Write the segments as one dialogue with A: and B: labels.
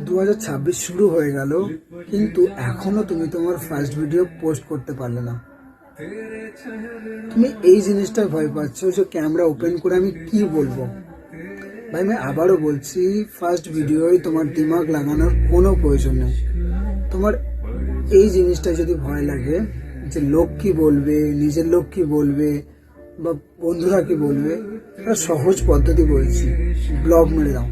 A: 2026 শুরু হয়ে গেল, কিন্তু এখনো তুমি তোমার ফার্স্ট ভিডিও পোস্ট করতে পারলে না। তুমি এই জিনিসটা ভয় পাচ্ছ যে ক্যামেরা ওপেন করে আমি কি বলবো। ভাই আমি আবারও বলছি, ফার্স্ট ভিডিওয় তোমার দিমাগ লাগানোর কোনো প্রয়োজন নেই। তোমার এই জিনিসটা যদি ভয় লাগে যে লোক কি বলবে, নিজের লোক কি বলবে, বা বন্ধুরা কি বলবে, একটা সহজ পদ্ধতি বলছি, ব্লগ মেরে দাও।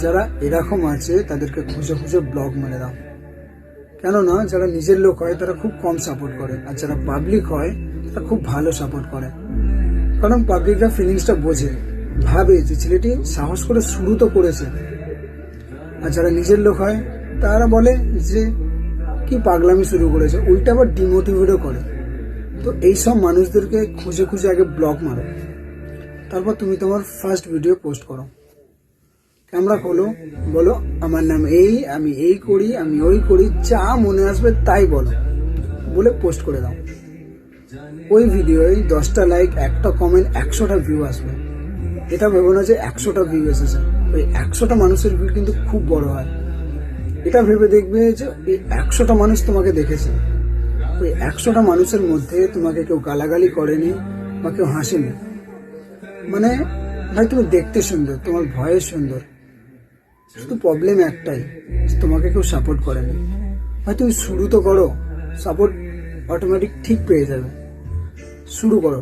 A: যারা এরকম আছে তাদেরকে খুঁজে খুঁজে ব্লগ মেরে দাও। কেননা যারা নিজের লোক হয় তারা খুব কম সাপোর্ট করে, আর যারা পাবলিক হয় তারা খুব ভালো সাপোর্ট করে। কারণ পাবলিকরা ফিলিংসটা বোঝে, ভাবে যে ছেলেটি সাহস করে শুরু তো করেছে। আর যারা নিজের লোক হয় তারা বলে যে কি পাগলামি শুরু করেছে, উল্টা আবার ডিমোটিভেটও করে। তো এইসব মানুষদেরকে খুঁজে খুঁজে আগে ব্লগ মারো, তারপর তুমি তোমার ফার্স্ট ভিডিও পোস্ট করো। ক্যামেরা খোলো, বলো আমার নাম এই, আমি এই করি, আমি ওই করি, যা মনে আসবে তাই বলো, বলে পোস্ট করে দাও। ওই ভিডিওয় 10টা লাইক, 1টা কমেন্ট, 100টা ভিউ আসবে। এটা ভেবো না যে 100টা ভিউ এসেছে। ওই 100টা মানুষের ভিউ কিন্তু খুব বড় হয়। এটা ভেবে দেখবে যে এই 100টা মানুষ তোমাকে দেখেছে। ওই 100টা মানুষের মধ্যে তোমাকে কেউ গালাগালি করেনি বা কেউ হাসেনি। মানে ভাই তুমি দেখতে সুন্দর, তোমার ভয়েস সুন্দর, শুধু প্রবলেম একটাই, তোমাকে কেউ সাপোর্ট করেনি। ভাই তুমি শুরু তো করো, সাপোর্ট অটোমেটিক ঠিক পেয়ে যাবে। শুরু করো।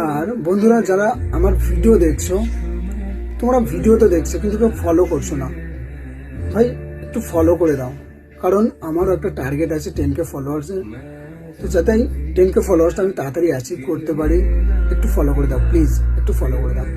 A: আর বন্ধুরা যারা আমার ভিডিও দেখছো, তোমরা ভিডিও তো দেখছো কিন্তু কেউ ফলো করছো না। ভাই একটু ফলো করে দাও, কারণ আমারও একটা টার্গেট আছে 10K ফলোয়ার্সের। তো যাতে 10K ফলোয়ার্সটা আমি তাড়াতাড়ি অ্যাচিভ করতে পারি, একটু ফলো করে দাও প্লিজ, একটু ফলো করে দাও।